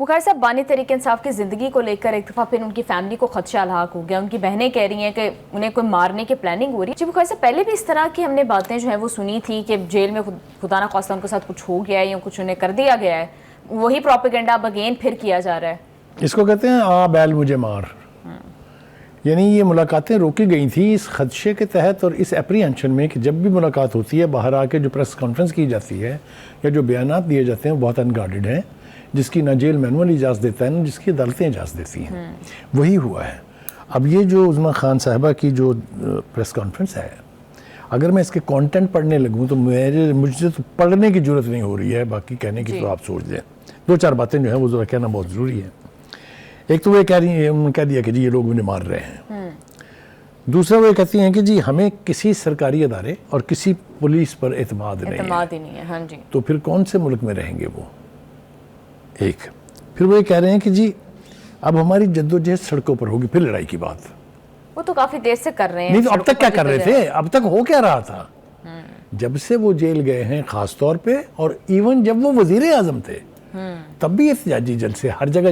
बुखारी साहब, बानी तहरीक इंसाफ की ज़िंदगी को लेकर एक दफ़ा फिर उनकी फैमिली को खदशा लाक हो गया। उनकी बहनें कह रही हैं कि उन्हें कोई मारने की प्लानिंग हो रही है। जी बुखारी साहब, पहले भी इस तरह की हमने बातें जो है वो सुनी थी कि जेल में खुदा ना खास्ता उनके साथ कुछ हो गया है या कुछ उन्हें कर दिया गया है। वही प्रोपेगेंडा अब अगेन फिर किया जा रहा है। इसको कहते हैं आ बैल मुझे मार। यानी ये मुलाकातें रोकी गई थी इस खदशे के तहत और इस एप्रीहेंशन में कि जब भी मुलाकात होती है बाहर आके जो प्रेस कॉन्फ्रेंस की जाती है या जो बयानात दिए जाते हैं बहुत अनगार्डेड हैं, जिसकी ना जेल मैनुअल इजाज़त देता है ना जिसकी अदालतें इजाज़त देती हैं। वही हुआ है। अब ये जो उज़्मा खान साहिबा की जो प्रेस कॉन्फ्रेंस है, अगर मैं इसके कंटेंट पढ़ने लगूँ तो मुझसे तो पढ़ने की ज़रूरत नहीं हो रही है, बाकी कहने की तो आप सोच लें। दो चार बातें जो है वो ज़रा कहना बहुत ज़रूरी है। एक तो वो कह रही है, उन्होंने कह दिया कि जी ये लोग मुझे मार रहे हैं। दूसरा वो कहती हैं कि जी हमें किसी सरकारी अदारे और किसी पुलिस पर एतमाद नहीं है। हाँ जी। तो फिर कौन से मुल्क में रहेंगे वो? एक फिर वो ये कह रहे हैं कि जी अब हमारी जद्दोजहद सड़कों पर होगी। फिर लड़ाई की बात वो तो काफी देर से कर रहे हैं। नहीं तो अब तक क्या कर रहे थे? अब तक हो क्या रहा था? जब से वो जेल गए हैं खास तौर पे, और इवन जब वो वजीर आजम थे तब भी एहतजाजी जलसे, हर जगह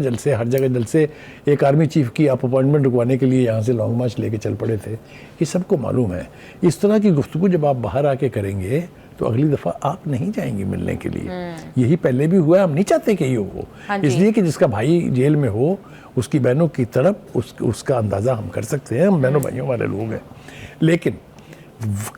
जलसे। एक आर्मी चीफ की आप अपॉइंटमेंट रुकवाने के लिए यहाँ से लॉन्ग मार्च लेके चल पड़े थे। ये सबको मालूम है। इस तरह की गुफ्तगू जब आप बाहर आके करेंगे तो अगली दफ़ा आप नहीं जाएंगे मिलने के लिए। यही पहले भी हुआ है। हम नहीं चाहते कि ये हो। इसलिए कि जिसका भाई जेल में हो उसकी बहनों की तरफ उसका अंदाज़ा हम कर सकते हैं। हम बहनों भाइयों वाले लोग हैं। लेकिन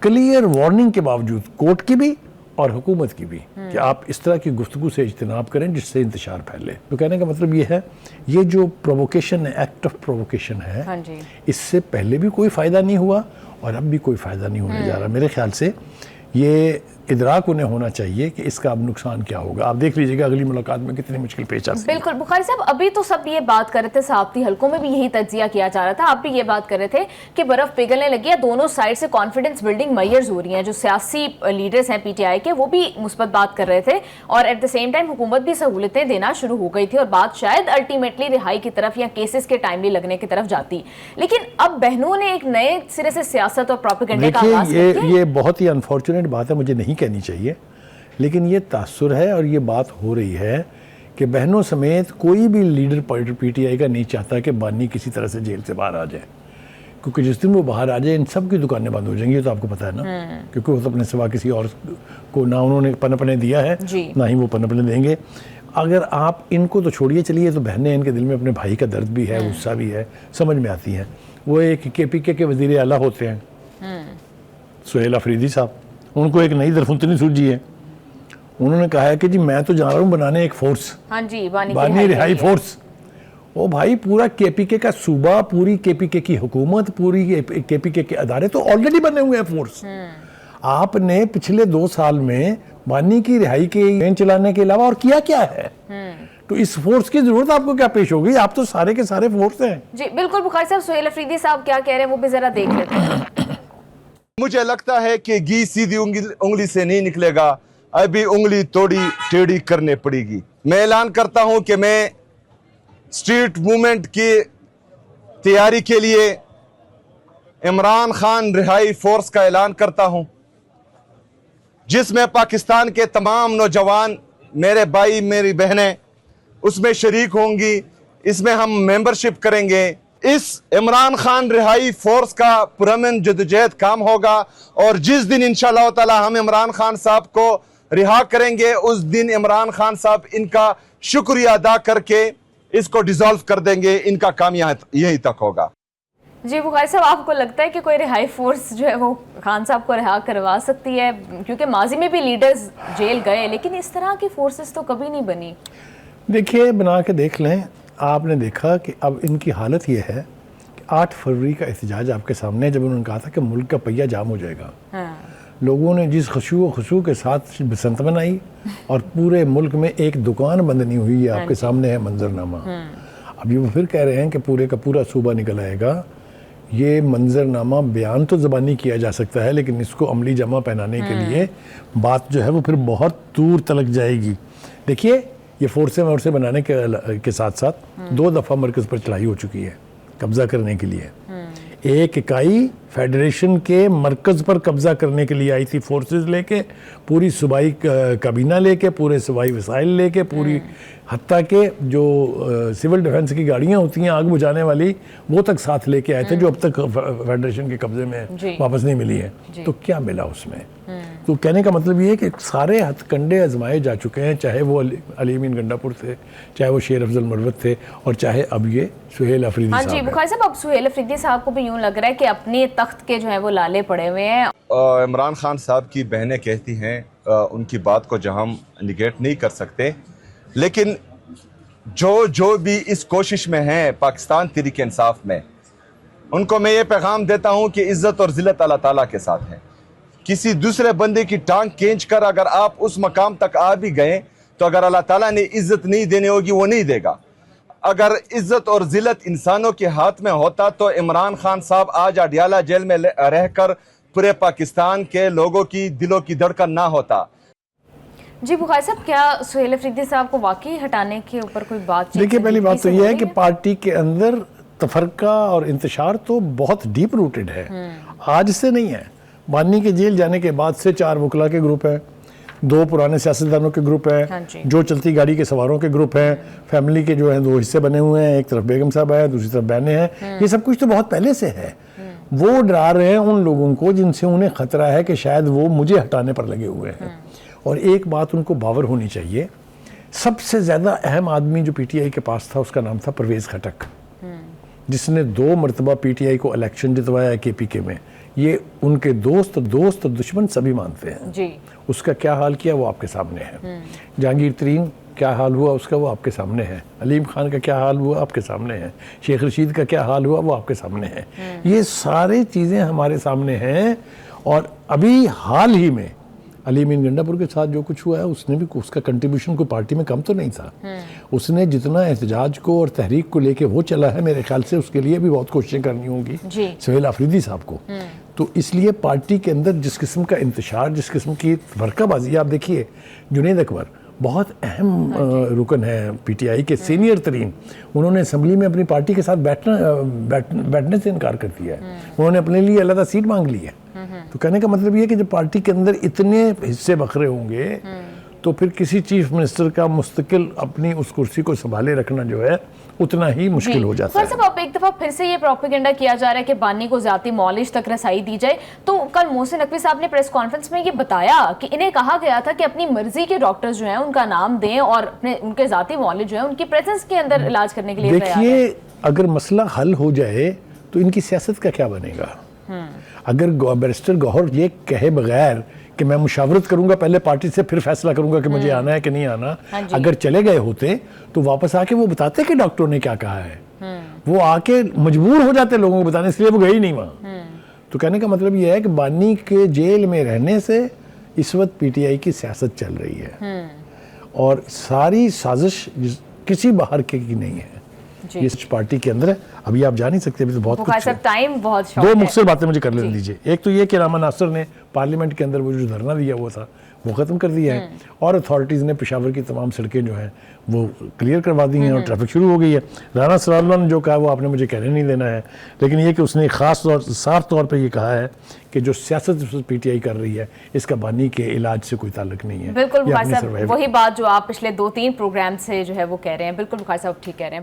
क्लियर वार्निंग के बावजूद कोर्ट की भी और हुकूमत की भी कि आप इस तरह की गुफ्तगू से इज्तिनाब करें जिससे इंतशार फैले। तो कहने का मतलब ये है, ये जो प्रोवोकेशन है, एक्ट ऑफ प्रोवोकेशन है, इससे पहले भी कोई फ़ायदा नहीं हुआ और अब भी कोई फ़ायदा नहीं होने जा रहा। मेरे ख्याल से ये इदराक उन्हें होना चाहिए कि इसका अब नुकसान क्या होगा। आप देख लीजिएगा अगली मुलाकात में कितनी मुश्किल पेश आ सकती है। बिल्कुल बुखारी साहब, अभी तो सब ये बात कर रहे थे, सहाफ़ती हलकों में भी यही तज्जिया किया जा रहा था। आप भी ये बात कर रहे थे कि बर्फ पिघलने लगी है, दोनों साइड से कॉन्फिडेंस बिल्डिंग मेजर्स हो रही हैं। जो सियासी लीडर्स हैं पीटीआई के, वो भी मुस्बत बात कर रहे थे और एट द सेम टाइम हुकूमत भी सहूलतें देना शुरू हो गई थी और बात शायद अल्टीमेटली रिहाई की तरफ या केसेस के टाइमली लगने की तरफ जाती। लेकिन अब बहनों ने एक नए सिरे से सियासत और प्रोपेगेंडा का आगाज़ कर दिया। ये बहुत ही अनफॉर्चुनेट बात है, मुझे नहीं कहनी चाहिए, लेकिन ये तासुर है और ये बात हो रही है कि बहनों समेत कोई भी लीडर पीटीआई का नहीं चाहता कि बानी किसी तरह से जेल से बाहर आ जाए, क्योंकि जिस दिन वो बाहर आ जाए इन सब की दुकानें बंद हो जाएंगी। ये तो आपको पता है ना, क्योंकि वो तो अपने सिवा किसी और को ना उन्होंने पनपने दिया है ना ही वो पनपने देंगे। अगर आप इनको तो छोड़िए, चलिए तो बहनें, इनके दिल में अपने भाई का दर्द भी है, गुस्सा भी है, समझ में आती हैं। वो एक केपीके के वजीर आला होते हैं सुहेल अफरीदी साहब, उनको एक नई दरफुंतनी सूझी है। उन्होंने कहा है कि जी मैं तो जा रहा हूँ बनाने एक फोर्स, बानी रिहाई फोर्स। ओ भाई, पूरा केपीके का सूबा, पूरी केपीके की हुकूमत, पूरी केपीके के अदारे तो ऑलरेडी बने हुए हैं फोर्स। आपने पिछले 2 साल में बानी की रिहाई के ट्रेन चलाने के अलावा और किया क्या है? तो इस फोर्स की जरूरत आपको क्या पेश हो गई? आप तो सारे के सारे फोर्स हैं। जी बिल्कुल बुखारी साहब, सुहेल अफरीदी साहब क्या कह रहे हैं वो भी जरा देख लेते हैं। मुझे लगता है कि घी सीधी उंगली से नहीं निकलेगा, अभी उंगली थोड़ी टेढ़ी करने पड़ेगी। मैं ऐलान करता हूं कि मैं स्ट्रीट मूवमेंट की तैयारी के लिए इमरान खान रिहाई फोर्स का ऐलान करता हूं, जिसमें पाकिस्तान के तमाम नौजवान, मेरे भाई, मेरी बहनें उसमें शरीक होंगी। इसमें हम मेंबरशिप करेंगे। इस इमरान खान रिहाई फोर्स का पुरअमन जदोजहद काम होगा और जिस दिन इंशाअल्लाह ताला हम इमरान खान साहब को रिहा करेंगे, उस दिन इमरान खान साहब इनका शुक्रिया अदा करके इसको डिसॉल्व कर देंगे। इनका काम यहीं तक होगा। जी बुखारी साहब, आपको लगता है कि कोई रिहाई फोर्स जो है वो खान साहब को रिहा करवा सकती है? क्योंकि माजी में भी लीडर्स जेल गए, लेकिन इस तरह की फोर्सेस तो कभी नहीं बनी। देखिए, बना के देख लें। आपने देखा कि अब इनकी हालत ये है कि 8 फरवरी का एहतजाज आपके सामने, जब उन्होंने कहा था कि मुल्क का पहिया जाम हो जाएगा, लोगों ने जिस खुशू के साथ बसंत मनाई और पूरे मुल्क में एक दुकान बंद नहीं हुई है, आपके सामने है मंजरनामा। अब ये वो फिर कह रहे हैं कि पूरे का पूरा सूबा निकल आएगा। ये मंजरनामा बयान तो ज़बानी किया जा सकता है, लेकिन इसको अमली जमा पहनाने के लिए बात जो है वो फिर बहुत दूर तलक जाएगी। देखिए, ये फोर्सें बनाने के साथ साथ 2 दफ़ा मरकज़ पर चढ़ाई हो चुकी है कब्ज़ा करने के लिए। एक इकाई फेडरेशन के मरकज़ पर कब्ज़ा करने के लिए आई थी, फोर्सेस लेके, पूरी सूबाई काबीना लेके, पूरे सूबाई वसाइल लेके, पूरी हत्ता के जो सिविल डिफेंस की गाड़ियाँ होती हैं आग बुझाने वाली, वो तक साथ लेके आए थे, जो अब तक फेडरेशन के कब्ज़े में वापस नहीं मिली है। तो क्या मिला उसमें? तो कहने का मतलब ये है कि सारे हथकंडे आजमाए जा चुके हैं, चाहे वो अली अमीन गंडापुर थे, चाहे वो शेर अफजल मरवत थे, और चाहे अब ये सुहेल अफरीदी हाँ साहब जी हैं। बुखारी साहब, अब सुहेल अफरीदी साहब को भी यूं लग रहा है कि अपने तख्त के जो है वो लाले पड़े हुए हैं। इमरान खान साहब की बहनें कहती हैं, उनकी बात को जो हम निगेट नहीं कर सकते, लेकिन जो भी इस कोशिश में हैं पाकिस्तान तहरीक इंसाफ में, उनको मैं ये पैगाम देता हूँ कि इज़्ज़त और ज़िल्लत अल्लाह ताला के साथ है। किसी दूसरे बंदे की टांग खींच कर अगर आप उस मकाम तक आ भी गए, तो अगर अल्लाह ताला ने इज़्ज़त नहीं देनी होगी, वो नहीं देगा। अगर इज़्ज़त और ज़िल्लत इंसानों के हाथ में होता तो इमरान खान साहब आज अडियाला जेल में रहकर पूरे पाकिस्तान के लोगों की दिलों की धड़कन ना होता। जी बुखारी साहब, क्या सुहेल अफरीदी साहब को वाकई हटाने के ऊपर कोई बात? देखिए, पहली बात तो यह है कि पार्टी के अंदर तफरका और इंतशार तो बहुत डीप रूटेड है, आज से नहीं है। बानी के जेल जाने के बाद से 4 वकला के ग्रुप हैं, 2 पुराने सियासतदानों के ग्रुप हैं, हाँ जी। जो चलती गाड़ी के सवारों के ग्रुप हैं, फैमिली के जो हैं 2 हिस्से बने हुए हैं, एक तरफ बेगम साहब है, दूसरी तरफ बहनें हैं। ये सब कुछ तो बहुत पहले से है। वो डरा रहे हैं उन लोगों को जिनसे उन्हें खतरा है कि शायद वो मुझे हटाने पर लगे हुए हैं। और एक बात उनको बावर होनी चाहिए, सबसे ज़्यादा अहम आदमी जो पीटीआई के पास था उसका नाम था परवेज़ खटक, जिसने 2 मरतबा पीटीआई को इलेक्शन जितवाया है केपीके में। ये उनके दोस्त और दुश्मन सभी मानते हैं जी। उसका क्या हाल किया वो आपके सामने है। जहांगीर तरीन क्या हाल हुआ उसका वो आपके सामने है। अलीम खान का क्या हाल हुआ आपके सामने है। शेख रशीद का क्या हाल हुआ वो आपके सामने है। ये सारी चीज़ें हमारे सामने हैं। और अभी हाल ही में अली अमीन गंडापुर के साथ जो कुछ हुआ है, उसने भी उसका कंट्रीब्यूशन कोई पार्टी में कम तो नहीं था। उसने जितना एहतजाज को और तहरीक को लेके वो चला है, मेरे ख्याल से उसके लिए भी बहुत कोशिशें करनी होंगी सुहेल अफरीदी साहब को। तो इसलिए पार्टी के अंदर जिस किस्म का इंतशार, जिस किस्म की फरकाबाजी, आप देखिए जुनैद अकबर बहुत अहम रुकन है पीटीआई के, सीनियर तरीन। उन्होंने असम्बली में अपनी पार्टी के साथ बैठने से इनकार कर दिया है। उन्होंने अपने लिए अलग सीट मांग ली है। तो कहने का मतलब ये है कि जब पार्टी के अंदर इतने हिस्से बखरे होंगे तो फिर किसी चीफ मिनिस्टर का मुस्तकिल अपनी उस कुर्सी को संभाले रखना जो है उतना ही मुश्किल हो जाता है। साहब, अब एक दफा फिर से ये प्रोपेगेंडा किया जा रहा है कि बानी को ज़ाती मौलिश तक रसाई दी जाए। तो कल मोहसिन नकवी साहब ने प्रेस कॉन्फ्रेंस में ये बताया कि इन्हें कहा गया था कि अपनी मर्जी के डॉक्टर्स जो हैं उनका नाम दें और अपने उनके ज़ाती मौलिश जो है उनकी प्रेजेंस के अंदर इलाज करने के लिए तैयार हैं। देखिए, अगर मसला हल हो जाए तो इनकी सियासत का क्या बनेगा? अगर बैरिस्टर गौहर ये कहे बगैर कि मैं मुशावरत करूंगा पहले पार्टी से, फिर फैसला करूंगा कि मुझे आना है कि नहीं आना, अगर चले गए होते तो वापस आके वो बताते कि डॉक्टरों ने क्या कहा है। वो आके मजबूर हो जाते लोगों को बताने, इसलिए वो गए ही नहीं वहां। तो कहने का मतलब ये है कि बानी के जेल में रहने से इस वक्त पीटीआई की सियासत चल रही है और सारी साजिश किसी बाहर के की नहीं है, ये पार्टी के अंदर है। अभी आप जा नहीं सकते, अभी तो बहुत कुछ है। टाइम बहुत दो मुख्तसर बातें मुझे कर लेने दीजिए। एक तो ये कि रामा नासिर ने पार्लियामेंट के अंदर वो जो धरना दिया हुआ था वो ख़त्म कर दिया है और अथॉरिटीज़ ने पेशावर की तमाम सड़कें जो हैं वो क्लियर करवा दी हैं और ट्रैफिक शुरू हो गई है। राना सलाउल्लाह ने जो कहा वो आपने मुझे कहने नहीं देना है, लेकिन ये कि उसने ख़ास तौर साफ तौर पर ये कहा है कि जो सियासत पीटीआई कर रही है इसका बानी के इलाज से कोई ताल्लुक नहीं है। बिल्कुल बुखारी साहब, वही बात जो आप पिछले 2-3 प्रोग्राम से जो है वो कह रहे हैं, बिल्कुल बुखारी साहब ठीक कह रहे हैं।